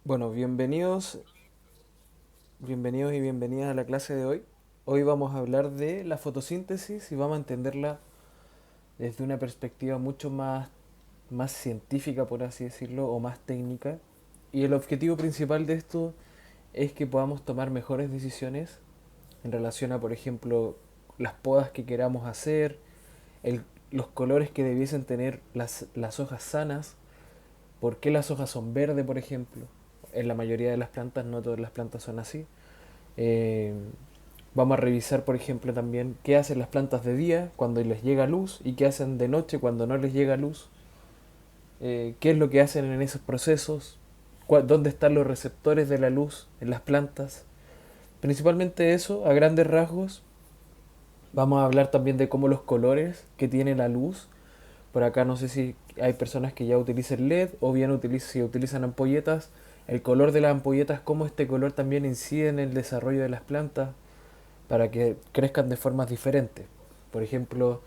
Bueno, bienvenidos y bienvenidas a la clase de hoy. Hoy vamos a hablar de la fotosíntesis y vamos a entenderla desde una perspectiva mucho más científica, por así decirlo, o más técnica. Y el objetivo principal de esto es que podamos tomar mejores decisiones en relación a, por ejemplo, las podas que queramos hacer, el- los colores que debiesen tener las hojas sanas, por qué las hojas son verdes, por ejemplo. En la mayoría de las plantas, no todas las plantas son así. Eh, Vamos a revisar, por ejemplo, también qué hacen las plantas de día cuando les llega luz y qué hacen de noche cuando no les llega luz. Qué es lo que hacen en esos procesos, dónde están los receptores de la luz en las plantas. Principalmente eso, a grandes rasgos. Vamos a hablar también de cómo los colores que tiene la luz. Por acá no sé si hay personas que ya utilizan LED o bien si utilizan ampolletas. El color de las ampolletas, cómo este color también incide en el desarrollo de las plantas para que crezcan de formas diferentes. Por ejemplo,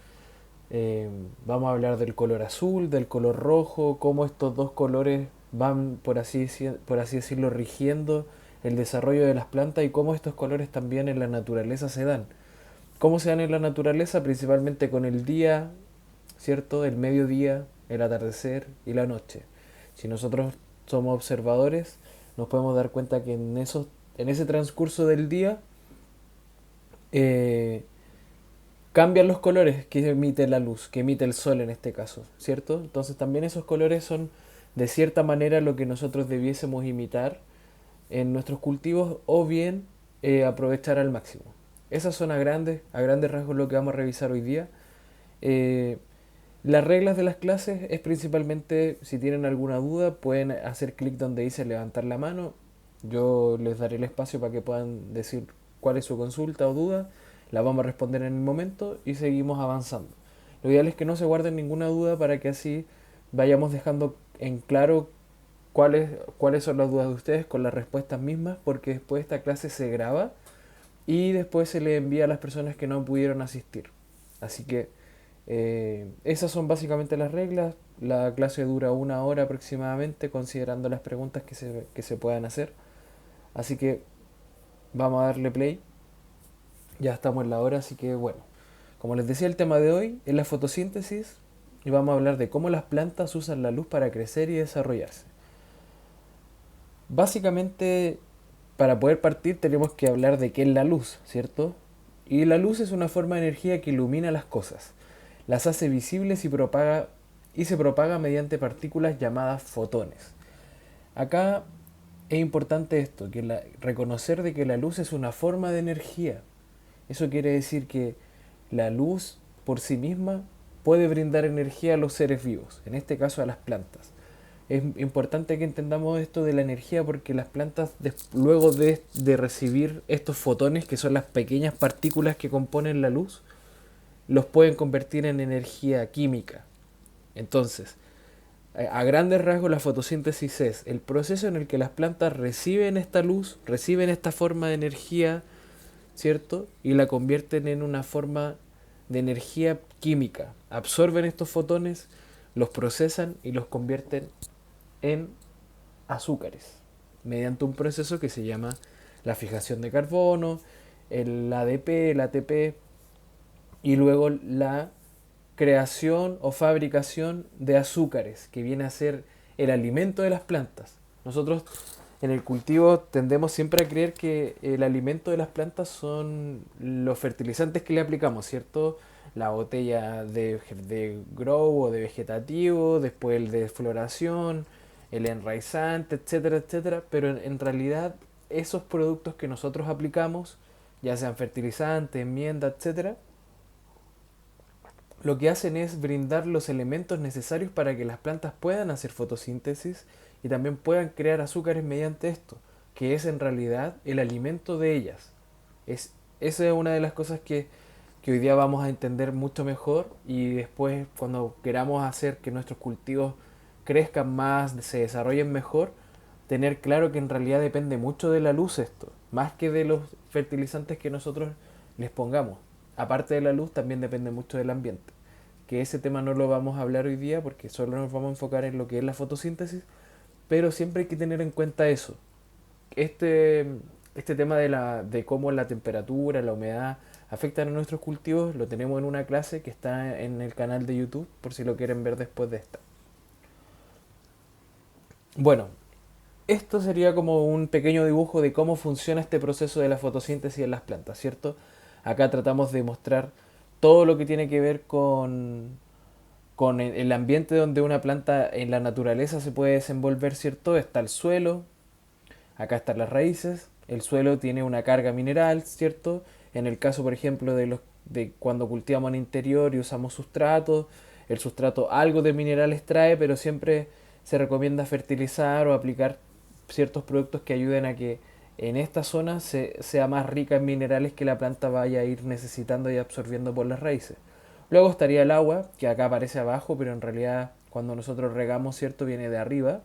vamos a hablar del color azul, del color rojo, cómo estos dos colores van, por así decirlo, rigiendo el desarrollo de las plantas y cómo estos colores también en la naturaleza se dan. ¿Cómo se dan en la naturaleza? Principalmente con el día, ¿cierto? El mediodía, el atardecer y la noche. Si nosotros somos observadores, nos podemos dar cuenta que en ese transcurso del día eh, cambian los colores que emite la luz, que emite el sol en este caso, ¿cierto? Entonces también esos colores son de cierta manera lo que nosotros debiésemos imitar en nuestros cultivos o bien aprovechar al máximo. Esas son a grandes rasgos lo que vamos a revisar hoy día. Eh, las reglas de las clases es principalmente, si tienen alguna duda, pueden hacer clic donde dice levantar la mano. Yo les daré el espacio para que puedan decir cuál es su consulta o duda. La vamos a responder en el momento y seguimos avanzando. Lo ideal es que no se guarden ninguna duda para que así vayamos dejando en claro cuáles son las dudas de ustedes con las respuestas mismas, porque después esta clase se graba y después se le envía a las personas que no pudieron asistir. Así que esas son básicamente las reglas. La clase dura 1 hora aproximadamente, considerando las preguntas que se puedan hacer. Así que vamos a darle play. Ya estamos en la hora, así que bueno. Como les decía, el tema de hoy es la fotosíntesis y vamos a hablar de cómo las plantas usan la luz para crecer y desarrollarse. Básicamente, para poder partir tenemos que hablar de qué es la luz, ¿cierto? Y la luz es una forma de energía que ilumina las cosas, las hace visibles y se propaga mediante partículas llamadas fotones. Acá es importante esto, reconocer de que la luz es una forma de energía. Eso quiere decir que la luz por sí misma puede brindar energía a los seres vivos, en este caso a las plantas. Es importante que entendamos esto de la energía porque las plantas, luego de recibir estos fotones, que son las pequeñas partículas que componen la luz, los pueden convertir en energía química. Entonces, a grandes rasgos la fotosíntesis es el proceso en el que las plantas reciben esta luz, reciben esta forma de energía, ¿cierto? Y la convierten en una forma de energía química. Absorben estos fotones, los procesan y los convierten en azúcares mediante un proceso que se llama la fijación de carbono, el ADP, el ATP y luego la creación o fabricación de azúcares, que viene a ser el alimento de las plantas. Nosotros en el cultivo tendemos siempre a creer que el alimento de las plantas son los fertilizantes que le aplicamos, ¿cierto? La botella de grow o de vegetativo, después el de floración, el enraizante, etcétera, etcétera. Pero en realidad esos productos que nosotros aplicamos, ya sean fertilizantes, enmienda, etcétera, lo que hacen es brindar los elementos necesarios para que las plantas puedan hacer fotosíntesis y también puedan crear azúcares mediante esto, que es en realidad el alimento de ellas. Esa es una de las cosas que hoy día vamos a entender mucho mejor y después cuando queramos hacer que nuestros cultivos crezcan más, se desarrollen mejor, tener claro que en realidad depende mucho de la luz esto, más que de los fertilizantes que nosotros les pongamos. Aparte de la luz, también depende mucho del ambiente. Que ese tema no lo vamos a hablar hoy día porque solo nos vamos a enfocar en lo que es la fotosíntesis, pero siempre hay que tener en cuenta eso. Este, este tema de cómo la temperatura, la humedad afectan a nuestros cultivos, lo tenemos en una clase que está en el canal de YouTube, por si lo quieren ver después de esta. Bueno, esto sería como un pequeño dibujo de cómo funciona este proceso de la fotosíntesis en las plantas, ¿cierto? Acá tratamos de mostrar todo lo que tiene que ver con el ambiente donde una planta en la naturaleza se puede desenvolver, ¿cierto? Está el suelo, acá están las raíces, el suelo tiene una carga mineral, ¿cierto? En el caso, por ejemplo, de cuando cultivamos en interior y usamos sustrato, el sustrato algo de minerales trae, pero siempre se recomienda fertilizar o aplicar ciertos productos que ayuden a que en esta zona sea más rica en minerales que la planta vaya a ir necesitando y absorbiendo por las raíces. Luego estaría el agua, que acá aparece abajo, pero en realidad cuando nosotros regamos, ¿cierto? Viene de arriba.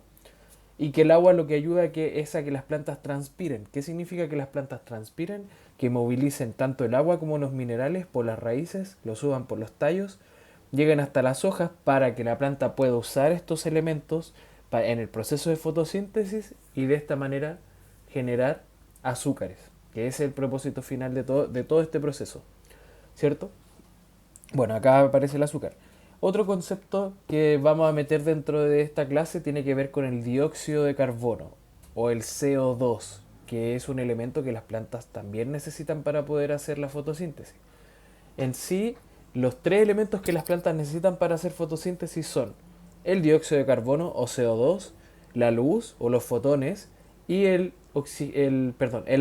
Y que el agua lo que ayuda es a que las plantas transpiren. ¿Qué significa que las plantas transpiren? Que movilicen tanto el agua como los minerales por las raíces, lo suban por los tallos, lleguen hasta las hojas para que la planta pueda usar estos elementos en el proceso de fotosíntesis y de esta manera generar azúcares, que es el propósito final de todo este proceso, ¿cierto? Bueno, acá aparece el azúcar. Otro concepto que vamos a meter dentro de esta clase tiene que ver con el dióxido de carbono o el CO2, que es un elemento que las plantas también necesitan para poder hacer la fotosíntesis. En sí, los tres elementos que las plantas necesitan para hacer fotosíntesis son el dióxido de carbono o CO2, la luz o los fotones y el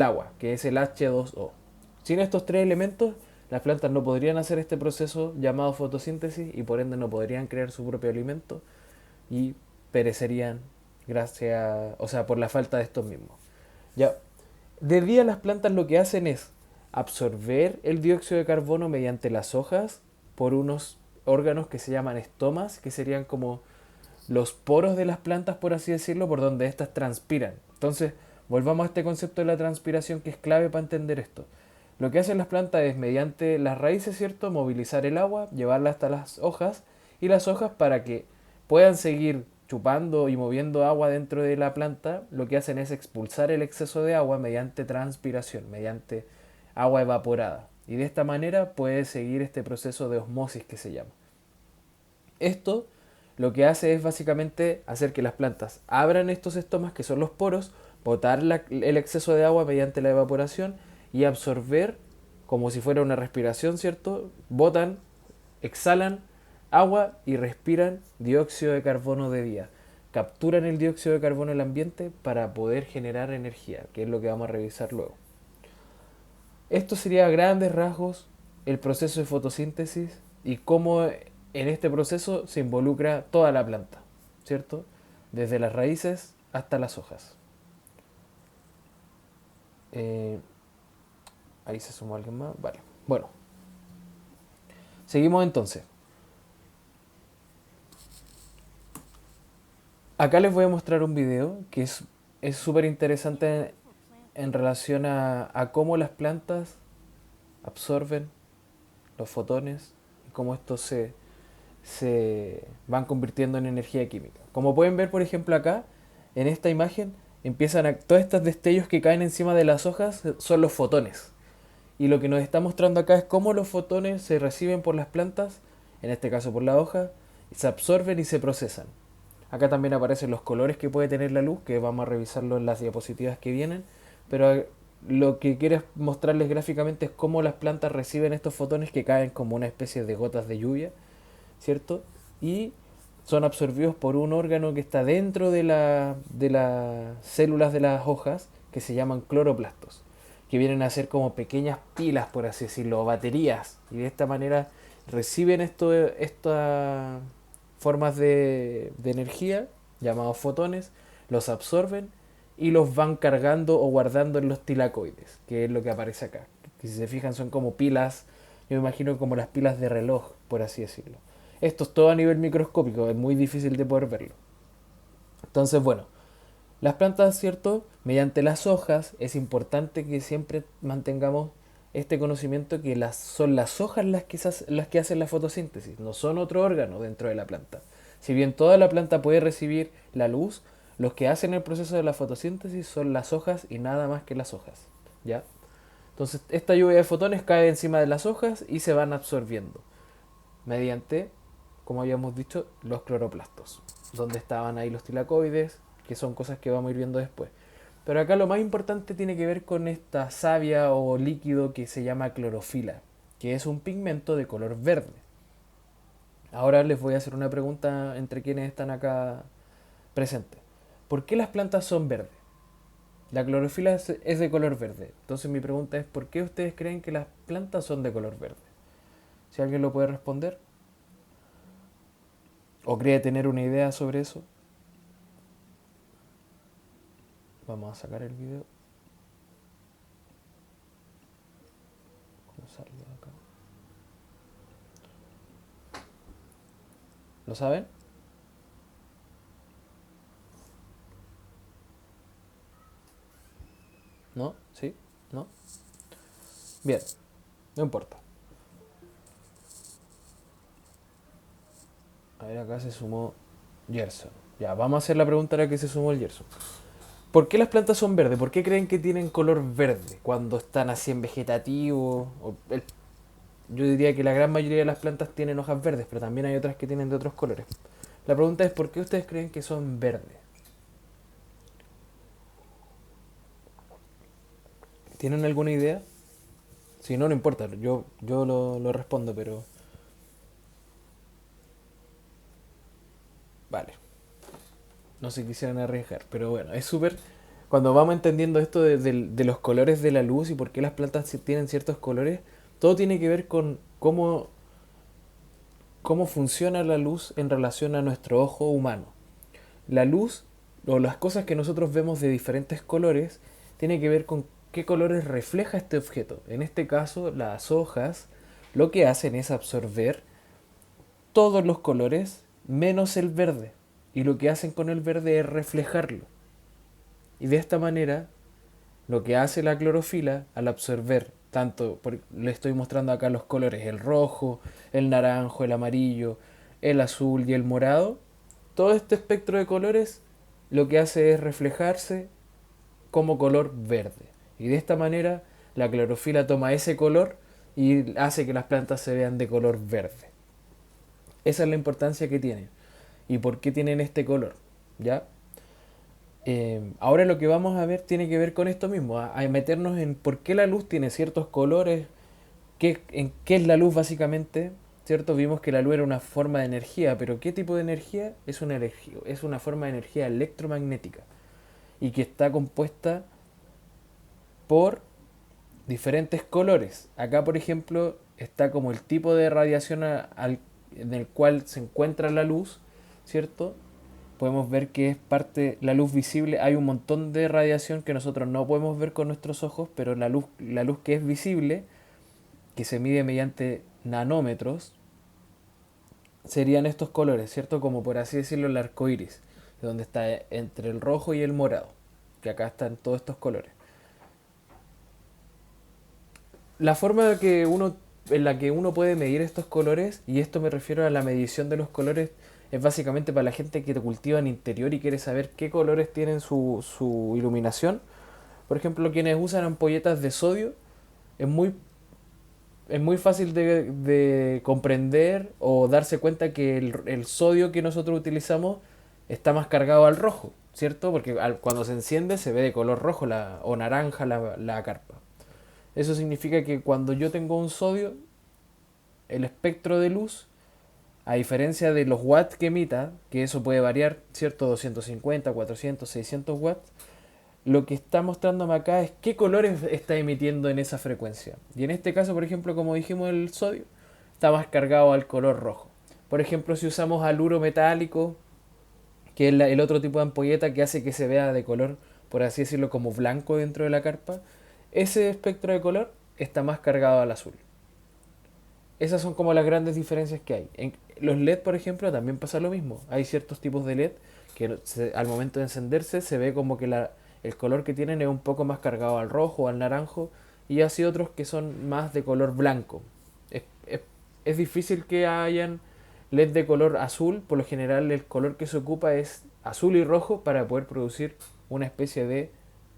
agua, que es el H2O. Sin estos tres elementos, las plantas no podrían hacer este proceso llamado fotosíntesis y por ende no podrían crear su propio alimento y perecerían por la falta de estos mismos. Ya, de día las plantas lo que hacen es absorber el dióxido de carbono mediante las hojas por unos órganos que se llaman estomas, que serían como los poros de las plantas, por así decirlo, por donde éstas transpiran. Entonces, volvamos a este concepto de la transpiración que es clave para entender esto. Lo que hacen las plantas es, mediante las raíces, ¿cierto?, movilizar el agua, llevarla hasta las hojas, y las hojas, para que puedan seguir chupando y moviendo agua dentro de la planta, lo que hacen es expulsar el exceso de agua mediante transpiración, mediante agua evaporada. Y de esta manera puede seguir este proceso de osmosis que se llama. Esto lo que hace es básicamente hacer que las plantas abran estos estomas, que son los poros, botar el exceso de agua mediante la evaporación y absorber, como si fuera una respiración, ¿cierto? Botan, exhalan agua y respiran dióxido de carbono de día. Capturan el dióxido de carbono en el ambiente para poder generar energía, que es lo que vamos a revisar luego. Esto sería a grandes rasgos el proceso de fotosíntesis y cómo en este proceso se involucra toda la planta, ¿cierto? Desde las raíces hasta las hojas. Eh, Ahí se sumó alguien más. Vale. Bueno, seguimos entonces. Acá les voy a mostrar un video que es súper interesante en relación a cómo las plantas absorben los fotones y cómo estos se van convirtiendo en energía química. Como pueden ver, por ejemplo, acá, en esta imagen, todos estos destellos que caen encima de las hojas son los fotones. Y lo que nos está mostrando acá es cómo los fotones se reciben por las plantas, en este caso por la hoja, se absorben y se procesan. Acá también aparecen los colores que puede tener la luz, que vamos a revisarlo en las diapositivas que vienen, pero lo que quiero mostrarles gráficamente es cómo las plantas reciben estos fotones que caen como una especie de gotas de lluvia, ¿cierto? Y son absorbidos por un órgano que está dentro de las células de las hojas, que se llaman cloroplastos, que vienen a ser como pequeñas pilas, por así decirlo, o baterías, y de esta manera reciben estas formas de energía, llamados fotones, los absorben y los van cargando o guardando en los tilacoides, que es lo que aparece acá. Que si se fijan son como pilas, yo me imagino como las pilas de reloj, por así decirlo. Esto es todo a nivel microscópico, es muy difícil de poder verlo. Entonces, bueno, las plantas, ¿cierto? Mediante las hojas, es importante que siempre mantengamos este conocimiento que son las hojas las que hacen la fotosíntesis, no son otro órgano dentro de la planta. Si bien toda la planta puede recibir la luz, Los que hacen el proceso de la fotosíntesis son las hojas y nada más que las hojas, ¿ya? Entonces, esta lluvia de fotones cae encima de las hojas y se van absorbiendo mediante, como habíamos dicho, los cloroplastos, donde estaban ahí los tilacoides, que son cosas que vamos a ir viendo después. Pero acá lo más importante tiene que ver con esta savia o líquido que se llama clorofila, que es un pigmento de color verde. Ahora les voy a hacer una pregunta entre quienes están acá presentes. ¿Por qué las plantas son verdes? La clorofila es de color verde. Entonces mi pregunta es, ¿por qué ustedes creen que las plantas son de color verde? Si alguien lo puede responder o cree tener una idea sobre eso, vamos a sacar el video. ¿Cómo sale acá? ¿Lo saben? ¿No? ¿Sí? ¿No? Bien, no importa. A ver, acá se sumó Gerson. Ya, vamos a hacer la pregunta a la que se sumó el Gerson. ¿Por qué las plantas son verdes? ¿Por qué creen que tienen color verde cuando están así en vegetativo? Yo diría que la gran mayoría de las plantas tienen hojas verdes, pero también hay otras que tienen de otros colores. La pregunta es, ¿por qué ustedes creen que son verdes? ¿Tienen alguna idea? Si no, no importa, yo lo respondo, pero... Vale, no se quisieran arriesgar, pero bueno, es súper... Cuando vamos entendiendo esto de los colores de la luz y por qué las plantas tienen ciertos colores, todo tiene que ver con cómo funciona la luz en relación a nuestro ojo humano. La luz o las cosas que nosotros vemos de diferentes colores tiene que ver con qué colores refleja este objeto. En este caso, las hojas lo que hacen es absorber todos los colores menos el verde. Y lo que hacen con el verde es reflejarlo. Y de esta manera, lo que hace la clorofila al absorber tanto, le estoy mostrando acá los colores, el rojo, el naranjo, el amarillo, el azul y el morado, todo este espectro de colores lo que hace es reflejarse como color verde. Y de esta manera la clorofila toma ese color y hace que las plantas se vean de color verde. Esa es la importancia que tienen. ¿Y por qué tienen este color? ¿Ya? Ahora lo que vamos a ver tiene que ver con esto mismo, a meternos en por qué la luz tiene ciertos colores, en qué es la luz básicamente, ¿cierto? Vimos que la luz era una forma de energía, pero ¿qué tipo de energía? Es una forma de energía electromagnética y que está compuesta por diferentes colores. Acá, por ejemplo, está como el tipo de radiación en el cual se encuentra la luz, ¿cierto? Podemos ver que es parte, la luz visible, hay un montón de radiación que nosotros no podemos ver con nuestros ojos, pero la luz que es visible, que se mide mediante nanómetros, serían estos colores, ¿cierto? Como por así decirlo el arco iris, donde está entre el rojo y el morado, que acá están todos estos colores. La forma en la que uno puede medir estos colores, y esto me refiero a la medición de los colores, es básicamente para la gente que te cultiva en interior y quiere saber qué colores tienen su iluminación. Por ejemplo, quienes usan ampolletas de sodio, es muy, es muy fácil de comprender o darse cuenta que el sodio que nosotros utilizamos está más cargado al rojo, ¿cierto? Porque cuando se enciende se ve de color rojo o naranja la carpa. Eso significa que cuando yo tengo un sodio, el espectro de luz, a diferencia de los watts que emita, que eso puede variar, ¿cierto? 250, 400, 600 watts, lo que está mostrándome acá es qué colores está emitiendo en esa frecuencia. Y en este caso, por ejemplo, como dijimos, el sodio está más cargado al color rojo. Por ejemplo, si usamos aluro metálico, que es el otro tipo de ampolleta que hace que se vea de color, por así decirlo, como blanco dentro de la carpa, ese espectro de color está más cargado al azul. Esas son como las grandes diferencias que hay. En los LED, por ejemplo, también pasa lo mismo. Hay ciertos tipos de LED que al momento de encenderse se ve como que el color que tienen es un poco más cargado al rojo o al naranjo, y así otros que son más de color blanco. Es, es- es difícil que hayan LED de color azul, por lo general el color que se ocupa es azul y rojo para poder producir una especie de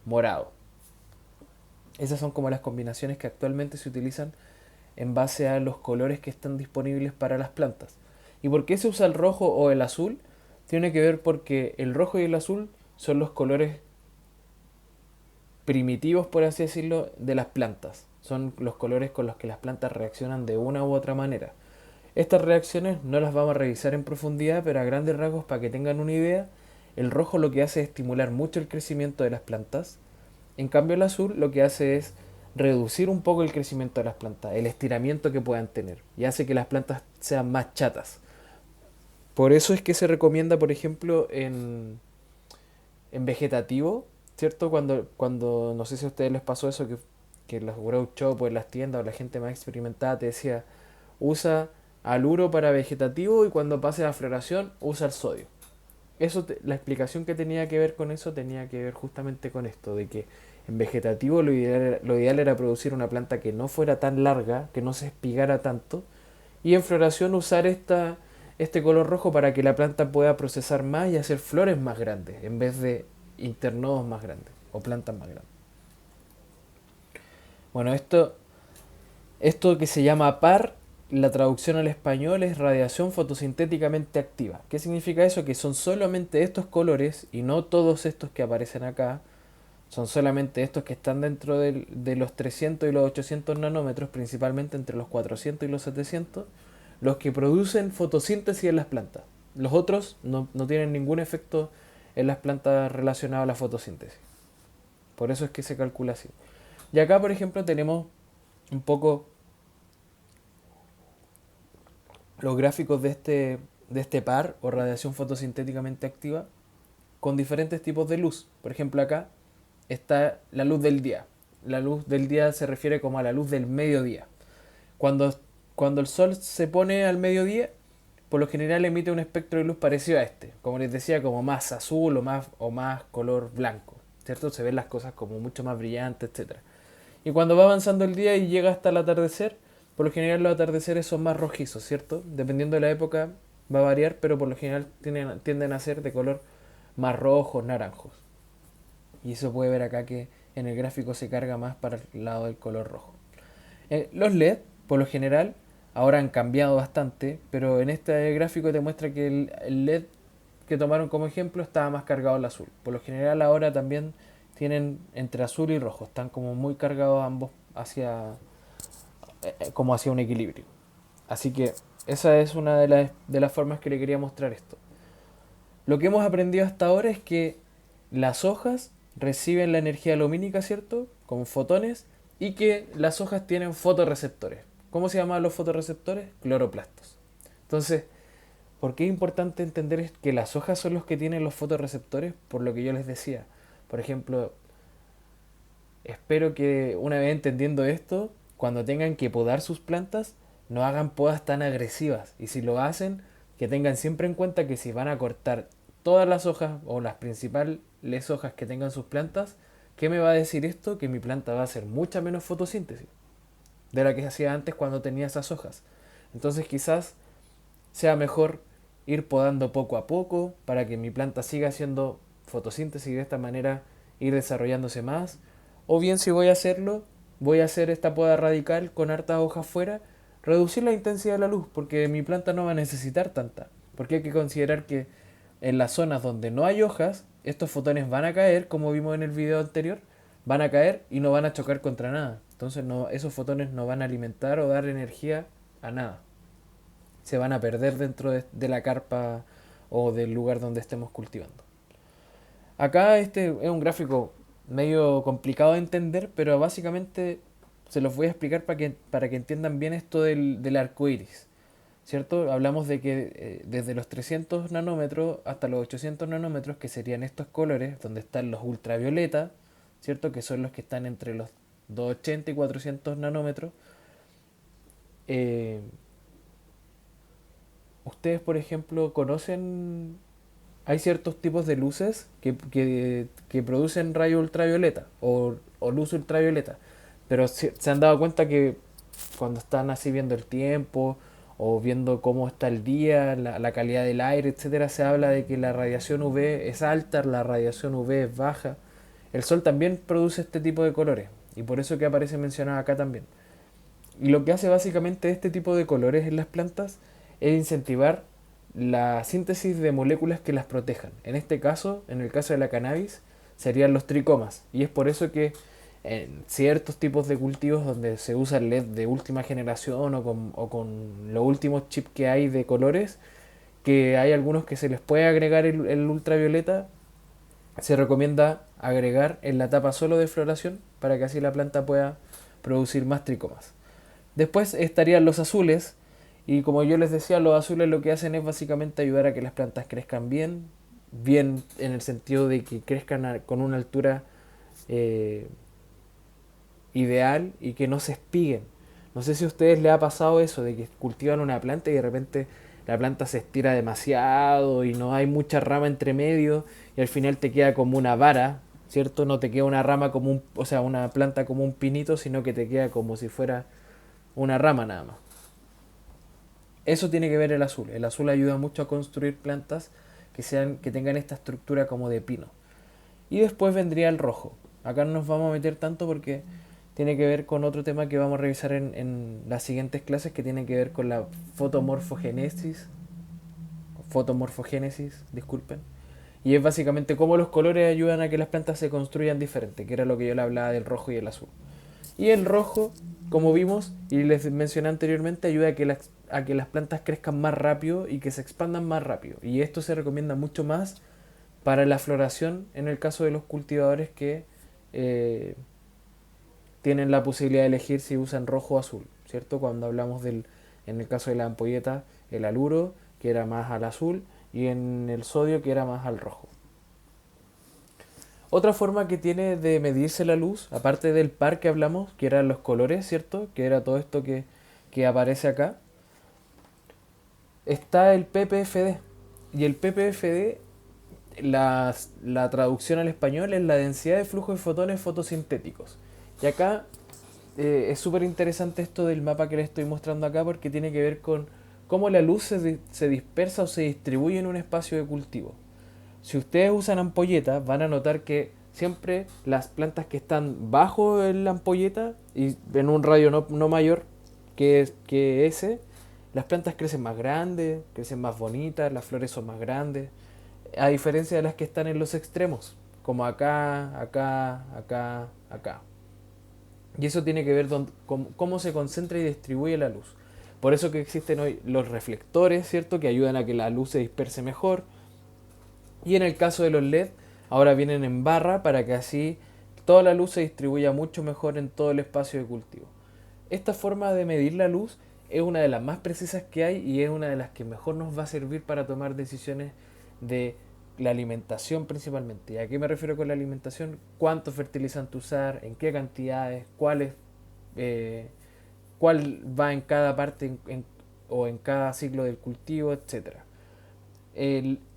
morado. Esas son como las combinaciones que actualmente se utilizan en base a los colores que están disponibles para las plantas. ¿Y por qué se usa el rojo o el azul? Tiene que ver porque el rojo y el azul son los colores primitivos, por así decirlo, de las plantas. Son los colores con los que las plantas reaccionan de una u otra manera. Estas reacciones no las vamos a revisar en profundidad, pero a grandes rasgos, para que tengan una idea, el rojo lo que hace es estimular mucho el crecimiento de las plantas. En cambio el azul lo que hace es reducir un poco el crecimiento de las plantas, el estiramiento que puedan tener, y hace que las plantas sean más chatas. Por eso es que se recomienda, por ejemplo, en vegetativo, ¿cierto? Cuando no sé si a ustedes les pasó eso, que los grow shop o en las tiendas o la gente más experimentada te decía, usa aluro para vegetativo y cuando pase a floración usa el sodio. La explicación que tenía que ver con eso tenía que ver justamente con esto, de que en vegetativo lo ideal era producir una planta que no fuera tan larga, que no se espigara tanto, y en floración usar este color rojo para que la planta pueda procesar más y hacer flores más grandes, en vez de internodos más grandes o plantas más grandes. Bueno, esto que se llama PAR, la traducción al español es radiación fotosintéticamente activa. ¿Qué significa eso? Que son solamente estos colores y no todos estos que aparecen acá. Son solamente estos que están dentro de los 300 y los 800 nanómetros, principalmente entre los 400 y los 700, los que producen fotosíntesis en las plantas. Los otros no tienen ningún efecto en las plantas relacionado a la fotosíntesis. Por eso es que se calcula así. Y acá, por ejemplo, tenemos un poco los gráficos de este par o radiación fotosintéticamente activa con diferentes tipos de luz. Por ejemplo, acá está la luz del día. La luz del día se refiere como a la luz del mediodía. Cuando, cuando el sol se pone al mediodía, por lo general emite un espectro de luz parecido a este. Como les decía, como más azul o más color blanco. ¿Cierto? Se ven las cosas como mucho más brillantes, etcétera. Y cuando va avanzando el día y llega hasta el atardecer, por lo general los atardeceres son más rojizos, ¿cierto? Dependiendo de la época va a variar, pero por lo general tienden a ser de color más rojos, naranjos. Y eso puede ver acá que en el gráfico se carga más para el lado del color rojo. Los LED, por lo general, ahora han cambiado bastante, pero en este gráfico te muestra que el LED que tomaron como ejemplo estaba más cargado al azul. Por lo general ahora también tienen entre azul y rojo, están como muy cargados ambos como hacia un equilibrio. Así que esa es una de las formas que le quería mostrar esto. Lo que hemos aprendido hasta ahora es que las hojas reciben la energía lumínica, ¿cierto? Como fotones, y que las hojas tienen fotorreceptores. ¿Cómo se llaman los fotorreceptores? Cloroplastos. Entonces, ¿por qué es importante entender que las hojas son los que tienen los fotorreceptores? Por lo que yo les decía. Por ejemplo, espero que una vez entendiendo esto, cuando tengan que podar sus plantas, no hagan podas tan agresivas. Y si lo hacen, que tengan siempre en cuenta que si van a cortar todas las hojas o las principales hojas que tengan sus plantas, ¿qué me va a decir esto? Que mi planta va a hacer mucha menos fotosíntesis de la que se hacía antes cuando tenía esas hojas. Entonces quizás sea mejor ir podando poco a poco para que mi planta siga haciendo fotosíntesis y de esta manera ir desarrollándose más. O bien si voy a hacerlo, voy a hacer esta poda radical con hartas hojas fuera, reducir la intensidad de la luz porque mi planta no va a necesitar tanta. Porque hay que considerar que en las zonas donde no hay hojas, estos fotones van a caer, como vimos en el video anterior, van a caer y no van a chocar contra nada. Entonces esos fotones no van a alimentar o dar energía a nada. Se van a perder dentro de la carpa o del lugar donde estemos cultivando. Acá este es un gráfico medio complicado de entender, pero básicamente se los voy a explicar para que entiendan bien esto del arco iris. ¿Cierto? Hablamos de que desde los 300 nanómetros hasta los 800 nanómetros, que serían estos colores, donde están los ultravioleta, ¿cierto? Que son los que están entre los 280 y 400 nanómetros. Eh, Ustedes, por ejemplo, conocen, hay ciertos tipos de luces que producen rayo ultravioleta o luz ultravioleta, pero se han dado cuenta que cuando están así viendo el tiempo o viendo cómo está el día, la calidad del aire, etcétera, se habla de que la radiación UV es alta, la radiación UV es baja. El sol también produce este tipo de colores y por eso que aparece mencionado acá también. Y lo que hace básicamente este tipo de colores en las plantas es incentivar la síntesis de moléculas que las protejan. En este caso, en el caso de la cannabis, serían los tricomas. Y es por eso que en ciertos tipos de cultivos donde se usa el LED de última generación o con los últimos chips que hay de colores, que hay algunos que se les puede agregar el ultravioleta, se recomienda agregar en la etapa solo de floración para que así la planta pueda producir más tricomas. Después estarían los azules, y como yo les decía, los azules lo que hacen es básicamente ayudar a que las plantas crezcan bien, bien en el sentido de que crezcan con una altura eh, ideal y que no se espiguen. No sé si a ustedes les ha pasado eso, de que cultivan una planta y de repente la planta se estira demasiado y no hay mucha rama entre medio y al final te queda como una vara, ¿cierto? No te queda una rama como un, o sea, una planta como un pinito, sino que te queda como si fuera una rama nada más. Eso tiene que ver el azul. El azul ayuda mucho a construir plantas que tengan esta estructura como de pino. Y después vendría el rojo. Acá no nos vamos a meter tanto porque tiene que ver con otro tema que vamos a revisar en las siguientes clases, que tiene que ver con la fotomorfogénesis, disculpen. Y es básicamente cómo los colores ayudan a que las plantas se construyan diferente, que era lo que yo le hablaba del rojo y el azul. Y el rojo, como vimos y les mencioné anteriormente, ayuda a que las plantas crezcan más rápido y que se expandan más rápido. Y esto se recomienda mucho más para la floración en el caso de los cultivadores que eh, tienen la posibilidad de elegir si usan rojo o azul, ¿cierto? Cuando hablamos en el caso de la ampolleta, el aluro, que era más al azul, y en el sodio, que era más al rojo. Otra forma que tiene de medirse la luz, aparte del par que hablamos, que eran los colores, ¿cierto? Que era todo esto que aparece acá, está el PPFD. Y el PPFD, la traducción al español es la densidad de flujo de fotones fotosintéticos. Y acá es súper interesante esto del mapa que les estoy mostrando acá porque tiene que ver con cómo la luz se dispersa o se distribuye en un espacio de cultivo. Si ustedes usan ampolletas, van a notar que siempre las plantas que están bajo la ampolleta y en un radio no mayor que ese, las plantas crecen más grandes, crecen más bonitas, las flores son más grandes, a diferencia de las que están en los extremos, como acá. Y eso tiene que ver con cómo se concentra y distribuye la luz. Por eso que existen hoy los reflectores, ¿cierto? Que ayudan a que la luz se disperse mejor. Y en el caso de los LED, ahora vienen en barra para que así toda la luz se distribuya mucho mejor en todo el espacio de cultivo. Esta forma de medir la luz es una de las más precisas que hay y es una de las que mejor nos va a servir para tomar decisiones de la alimentación principalmente. ¿Y a qué me refiero con la alimentación? ¿Cuánto fertilizante usar? ¿En qué cantidades? Eh, ¿Cuál va en cada parte o en cada ciclo del cultivo? Etcétera.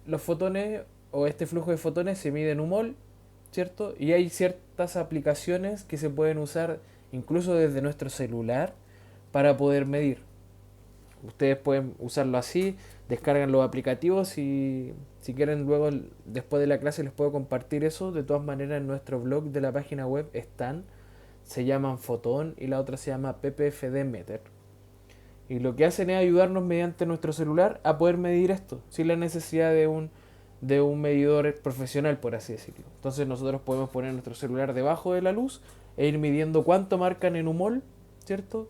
Los fotones o este flujo de fotones se mide en un mol, ¿cierto? Y hay ciertas aplicaciones que se pueden usar incluso desde nuestro celular para poder medir. Ustedes pueden usarlo así, descargan los aplicativos y si quieren luego después de la clase les puedo compartir eso. De todas maneras en nuestro blog de la página web están, se llaman Fotón y la otra se llama PPFD Meter. Y lo que hacen es ayudarnos mediante nuestro celular a poder medir esto, sin la necesidad de un medidor profesional, por así decirlo. Entonces nosotros podemos poner nuestro celular debajo de la luz e ir midiendo cuánto marcan en un mol, ¿cierto?